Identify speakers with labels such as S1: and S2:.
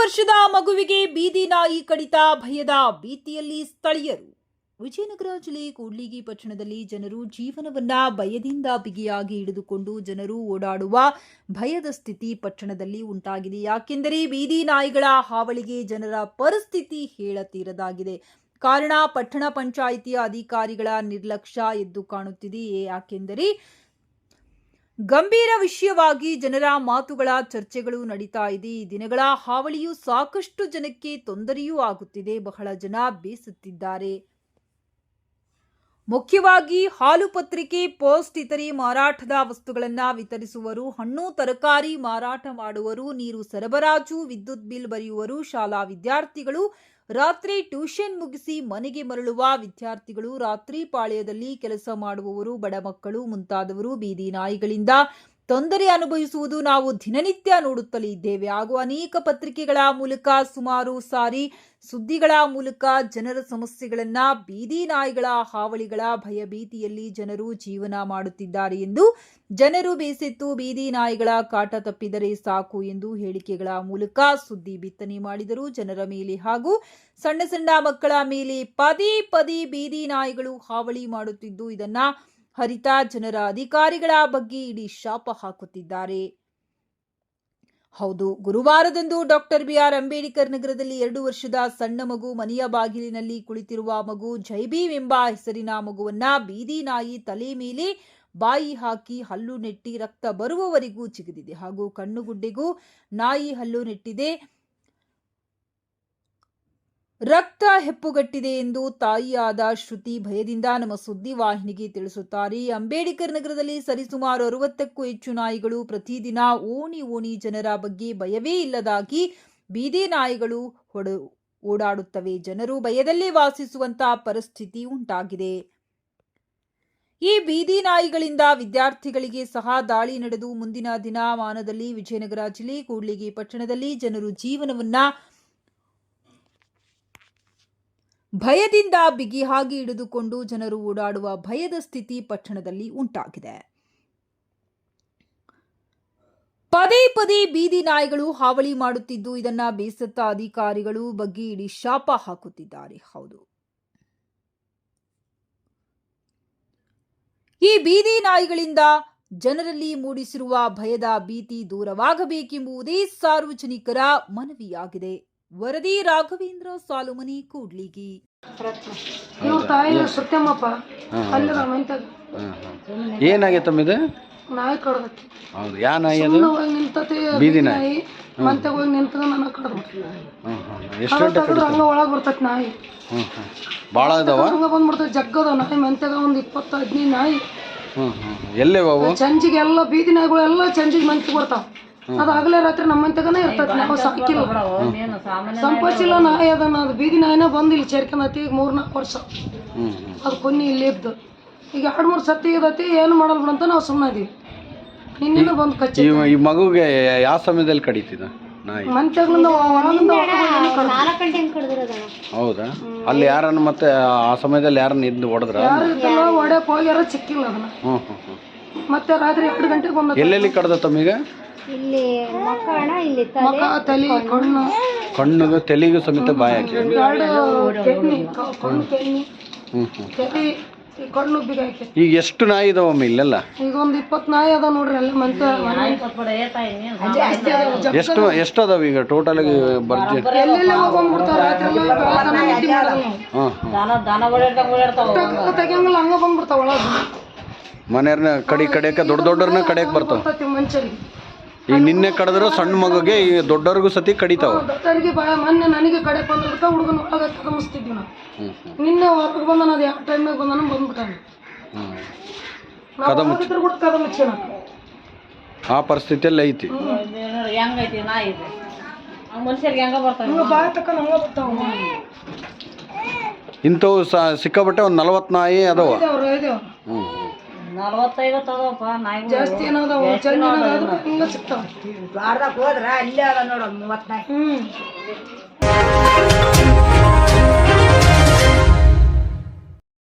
S1: ವರ್ಷದ ಮಗುವಿಗೆ ಬೀದಿ ನಾಯಿ ಕಡಿತ, ಭಯದ ಭೀತಿಯಲ್ಲಿ ಸ್ಥಳೀಯರು. ವಿಜಯನಗರ ಜಿಲ್ಲೆ ಕೂಡ್ಲಿಗಿ ಪಟ್ಟಣದಲ್ಲಿ ಜನರು ಜೀವನವನ್ನ ಭಯದಿಂದ ಬಿಗಿಯಾಗಿ ಹಿಡಿದುಕೊಂಡು ಜನರು ಓಡಾಡುವ ಭಯದ ಸ್ಥಿತಿ ಪಟ್ಟಣದಲ್ಲಿ ಉಂಟಾಗಿದೆ. ಯಾಕೆಂದರೆ ಬೀದಿ ನಾಯಿಗಳ ಹಾವಳಿಗೆ ಜನರ ಪರಿಸ್ಥಿತಿ ಹೇಳತೀರದಾಗಿದೆ. ಕಾರಣ ಪಟ್ಟಣ ಪಂಚಾಯಿತಿಯ ಅಧಿಕಾರಿಗಳ ನಿರ್ಲಕ್ಷ್ಯ ಎದ್ದು ಕಾಣುತ್ತಿದೆ. ಯಾಕೆಂದರೆ ಗಂಭೀರ ವಿಷಯವಾಗಿ ಜನರ ಮಾತುಗಳ ಚರ್ಚೆಗಳು ನಡೀತಾ ಇದೆ. ಈ ದಿನಗಳ ಹಾವಳಿಯು ಸಾಕಷ್ಟು ಜನಕ್ಕೆ ತೊಂದರೆಯೂ ಆಗುತ್ತಿದೆ. ಬಹಳ ಜನ ಬೇಸತ್ತಿದ್ದಾರೆ. ಮುಖ್ಯವಾಗಿ ಹಾಲು, ಪತ್ರಿಕೆ, ಪೋಸ್ಟ್ ಇತರೆ ಮಾರಾಟದ ವಸ್ತುಗಳನ್ನು ವಿತರಿಸುವರು, ಹಣ್ಣು ತರಕಾರಿ ಮಾರಾಟ ಮಾಡುವರು, ನೀರು ಸರಬರಾಜು, ವಿದ್ಯುತ್ ಬಿಲ್ ಬರೆಯುವರು, ಶಾಲಾ ವಿದ್ಯಾರ್ಥಿಗಳು, ರಾತ್ರಿ ಟ್ಯೂಷನ್ ಮುಗಿಸಿ ಮನೆಗೆ ಮರಳುವ ವಿದ್ಯಾರ್ಥಿಗಳು, ರಾತ್ರಿ ಪಾಳ್ಯದಲ್ಲಿ ಕೆಲಸ ಮಾಡುವವರು, ಬಡ ಮಕ್ಕಳು ಮುಂತಾದವರು ಬೀದಿ ನಾಯಿಗಳಿಂದ ತೊಂದರೆ ಅನುಭವಿಸುವುದು ನಾವು ದಿನನಿತ್ಯ ನೋಡುತ್ತಲೇ ಇದ್ದೇವೆ. ಹಾಗೂ ಅನೇಕ ಪತ್ರಿಕೆಗಳ ಮೂಲಕ, ಸುಮಾರು ಸಾರಿ ಸುದ್ದಿಗಳ ಮೂಲಕ ಜನರ ಸಮಸ್ಯೆಗಳನ್ನ, ಬೀದಿ ನಾಯಿಗಳ ಹಾವಳಿಗಳ ಭಯಭೀತಿಯಲ್ಲಿ ಜನರು ಜೀವನ ಮಾಡುತ್ತಿದ್ದಾರೆ ಎಂದು ಜನರು ಬೇಸತ್ತು ಬೀದಿ ನಾಯಿಗಳ ಕಾಟ ತಪ್ಪಿದರೆ ಸಾಕು ಎಂದು ಹೇಳಿಕೆಗಳ ಮೂಲಕ ಸುದ್ದಿ ಬಿತ್ತನೆ ಮಾಡಿದರು. ಜನರ ಮೇಲೆ ಹಾಗೂ ಸಣ್ಣ ಸಣ್ಣ ಮಕ್ಕಳ ಮೇಲೆ ಪದೇ ಪದೇ ಬೀದಿ ನಾಯಿಗಳು ಹಾವಳಿ ಮಾಡುತ್ತಿದ್ದು, ಇದನ್ನ ಹರಿತ ಜನರ ಅಧಿಕಾರಿಗಳ ಬಗ್ಗೆ ಇಡೀ ಶಾಪ ಹಾಕುತ್ತಿದ್ದಾರೆ. ಹೌದು, ಗುರುವಾರದಂದು ಡಾಕ್ಟರ್ BR ಅಂಬೇಡ್ಕರ್ ನಗರದಲ್ಲಿ 2 ವರ್ಷದ ಸಣ್ಣ ಮಗು, ಮನೆಯ ಬಾಗಿಲಿನಲ್ಲಿ ಕುಳಿತಿರುವ ಮಗು ಜೈಬೀಮ್ ಎಂಬ ಹೆಸರಿನ ಮಗುವನ್ನ ಬೀದಿ ನಾಯಿ ತಲೆ ಮೇಲೆ ಬಾಯಿ ಹಾಕಿ ಹಲ್ಲು ನೆಟ್ಟಿ ರಕ್ತ ಬರುವವರೆಗೂ ಜಿಗಿದಿದೆ. ಹಾಗೂ ಕಣ್ಣುಗುಡ್ಡೆಗೂ ನಾಯಿ ಹಲ್ಲು ನೆಟ್ಟಿದೆ, ರಕ್ತ ಹೆಪ್ಪುಗಟ್ಟಿದೆ ಎಂದು ತಾಯಿಯಾದ ಶ್ರುತಿ ಭಯದಿಂದ ನಮ್ಮ ಸುದ್ದಿ ವಾಹಿನಿಗೆ ತಿಳಿಸುತ್ತಾರೆ. ಅಂಬೇಡ್ಕರ್ ನಗರದಲ್ಲಿ ಸರಿಸುಮಾರು 60ಕ್ಕೂ ಹೆಚ್ಚು ನಾಯಿಗಳು ಪ್ರತಿದಿನ ಓಣಿ ಜನರ ಬಗ್ಗೆ ಭಯವೇ ಇಲ್ಲದಾಗಿ ಬೀದಿ ನಾಯಿಗಳು ಓಡಾಡುತ್ತವೆ. ಜನರು ಭಯದಲ್ಲಿ ವಾಸಿಸುವಂತಹ ಪರಿಸ್ಥಿತಿ ಉಂಟಾಗಿದೆ. ಈ ಬೀದಿ ನಾಯಿಗಳಿಂದ ವಿದ್ಯಾರ್ಥಿಗಳಿಗೆ ಸಹ ದಾಳಿ ನಡೆದು ಮುಂದಿನ ದಿನಮಾನದಲ್ಲಿ ವಿಜಯನಗರ ಜಿಲ್ಲೆ ಕೂಡ್ಲಿಗಿ ಪಟ್ಟಣದಲ್ಲಿ ಜನರು ಜೀವನವನ್ನ ಭಯದಿಂದ ಬಿಗಿಯಾಗಿ ಹಿಡಿದುಕೊಂಡು ಜನರು ಓಡಾಡುವ ಭಯದ ಸ್ಥಿತಿ ಪಟ್ಟಣದಲ್ಲಿ ಉಂಟಾಗಿದೆ. ಪದೇ ಪದೇ ಬೀದಿ ನಾಯಿಗಳು ಹಾವಳಿ ಮಾಡುತ್ತಿದ್ದು, ಇದನ್ನ ಬೇಸತ್ತ ಅಧಿಕಾರಿಗಳು ಬಗ್ಗೆ ಇಡೀ ಶಾಪ ಹಾಕುತ್ತಿದ್ದಾರೆ. ಹೌದು, ಈ ಬೀದಿ ನಾಯಿಗಳಿಂದ ಜನರಲ್ಲಿ ಮೂಡಿಸಿರುವ ಭಯದ ಭೀತಿ ದೂರವಾಗಬೇಕೆಂಬುದೇ ಸಾರ್ವಜನಿಕರ ಮನವಿಯಾಗಿದೆ. ವರದಿ ರಾಘವೇಂದ್ರ ಸಾಲುಮನಿ, ಕೂಡ್ಲಿಗಿ.
S2: ಏನಾಗೈತಮ್ಮ ಇದು?
S3: ನಾಯಿ ಕಡ್ದೈತಿ.
S2: ಹೌದು, ಯಾ ನಾಯಿ ಅದು?
S3: ನಿಂತತಿ
S2: ಬೀದಿ ನಾಯಿ.
S3: ಮಂತೆಗೆ ಹೋಗಿ ನಿಂತದ ನನಗೆ ಕಡ್ದೈತಿ.
S2: ಎಷ್ಟು ಗಂಟೆ ಕಡ್ದೈತಿ?
S3: ಹಂಗ ಒಳಗೆ ಬರ್ತೈತಿ ನಾಯಿ.
S2: ಭಾಳ ಅದಾವ?
S3: ಹಂಗ ಬಂದ್ಬಿಡ್ತೈತಿ. ಜಗ್ಗದ ನಾಯಿ ಮಂತೆಗ ಒಂದು 20-15 ನಾಯಿ.
S2: ಎಲ್ಲೇ ಅವು?
S3: ಚಂಜಿಗೆ ಎಲ್ಲ ಬೀದಿ ನಾಯಿಗಳು ಎಲ್ಲ ಚಂಜಿಗೆ ಮಂತಿಗೆ ಬರ್ತಾವ. ಅದು ಹಗಲೇ ರಾತ್ರಿ ನಮ್ಮಂತೆಗನೇ ಇರ್ತೈತಿ. ನಾವು ಸಾಕಿಲ್ಲ, ಸಂಪರ್ಸಿಲ್ಲ ನಾಯಿ ಅದನ್ನ. ಅದು ಬೀದಿ ನಾಯಿನ ಬಂದು ಇಲ್ಲಿ ಸೇರ್ಕೊಂಡೈತಿ. ಈಗ 3-4 ವರ್ಷ ಅದು ಕೊನ್ನಿ ಇಲ್ಲಿ ಇದ್ದು. ಈಗ 2-3 ಸತಿ ಇದೈತಿ. ಏನು ಮಾಡಲ್ ಬಿಡಂತ ನಾವು ಸುಮ್ಮನೆ ಇದೀವಿ. ನಿನ್ನೆ ಬಂದು ಕಚ್ಚಿ
S2: ಈ ಮಗುಗೆ ಯಾವ ಸಮಯದಲ್ಲಿ ಕಡಿತಿದ ನಾಯಿ?
S3: ಮಂತ್ಯಾಗ್ಲಿಂದ ಒಳಗಿಂದ
S4: 4 ಗಂಟೆಗೆ ಕಡಿದಿರೋದಣ್ಣ.
S2: ಹೌದಾ? ಅಲ್ಲಿ ಯಾರನ್ನ ಮತ್ತೆ ಆ ಸಮಯದಲ್ಲಿ ಯಾರನ್ನ ಇದ್ದು ಹೊಡೆದ್ರ?
S3: ಯಾರು ಇದ್ದಲ್ಲ, ಹೊಡ್ಯಕ್ಕೆ ಹೋಗ್ಯಾರ, ಸಿಕ್ಕಿಲ್ಲ ಅದನ್ನ. ಮತ್ತೆ ರಾತ್ರಿ 2 ಗಂಟೆಗೆ ಬಂದ.
S2: ಎಲ್ಲೆಲ್ಲಿ ಕಡ್ದ ತಮ್ಮೀಗ?
S4: ಇಲ್ಲಿ ಮುಖ ಅಣ್ಣ, ಇಲ್ಲಿ
S3: ಮುಖ, ತಲೆ, ಕಣ್ಣು,
S2: ಕಣ್ಣು, ತೆಲಿಗೂ ಸಮೇತ ಬಾಯಿ ಹಾಕಿ
S3: 2 ಕೆನ್ನಿ, ಕಣ್ಣು ಕೆನ್ನಿ, ತಲೆ, ಕಣ್ಣು ಬಿಗ ಹಾಕಿ.
S2: ಈಗ ಎಷ್ಟು ನಾಯಿ ಇದಾವಮ್ಮ ಇಲ್ಲೆಲ್ಲ?
S3: ಈಗ ಒಂದು 20 ನಾಯಿ ಅದಾವ ನೋಡ್ರಿ. ಎಲ್ಲ ಮಂತ
S2: ಎಷ್ಟು ಅದಾವ ಈಗ ಟೋಟಲ್ ಆಗಿ? ಬರ್ಜಿ
S3: ಎಲ್ಲೆಲ್ಲ ಬಂದ್ಬಿಡ್ತಾವ. ರಾತ್ರಿ ತೆಗಿಯಂಗಿಲ್ಲ, ಹಂಗ ಬಂದ್ಬಿಡ್ತಾವ ಒಳಗೆ.
S2: ಮನೆಯವ್ರನ್ನ ಕಡಿಯಕ್ಕೆ ದೊಡ್ಡವ್ರನ್ನ ಕಡಿಯಕ್ಕೆ ಬರ್ತಾವ.
S3: ಮನುಷ್ಯರಿಗೆ
S2: ಈಗ ನಿನ್ನೆ ಕಡಿದ್ರು ಸಣ್ಣ ಮಗುಗೆ, ಈ ದೊಡ್ಡವ್ರಿಗೂ ಸತಿ ಕಡಿತಾವ.
S3: ದೊಡ್ಡವರಿಗೆ ಮೊನ್ನೆ ನನಗೆ ಕಡೆ ಬಂದಿರ್ತಾವ. ಹುಡುಗನ ಒಳಗೆ ಕದಮಿಸ್ತಿದ್ವಿ ನಾವು. ನಿನ್ನೆ ಹೊರಗೆ ಬಂದಾನ. ಅದು ಯಾವ ಟೈಮ್ನಾಗ ಬಂದಾನ ಬಂದ್ಬಿಟ್ಟಾನ. ಕದಮಿಚ್ಚ
S2: ಆ ಪರಿಸ್ಥಿತಿಯಲ್ಲಿ ಐತಿ.
S3: ಬಾಯಿ ತಕ್ಕ ಹಂಗ ಬರ್ತಾವ.
S2: ಇಂಥವು ಸಿಕ್ಕಾಬಟ್ಟೆ ಒಂದು 40 ನಾಯಿ ಅದಾವ.
S4: 40-50 ಅದಪ್ಪ ನಾಯಿ.
S3: ಜಾಸ್ತಿ ಏನಾದವ ಹಿಂಗ ಸಿಗ್ತಾವ.
S4: ಹೋದ್ರ ಅಲ್ಲೇ ಅದ ನೋಡ 30 ನಾಯಿ.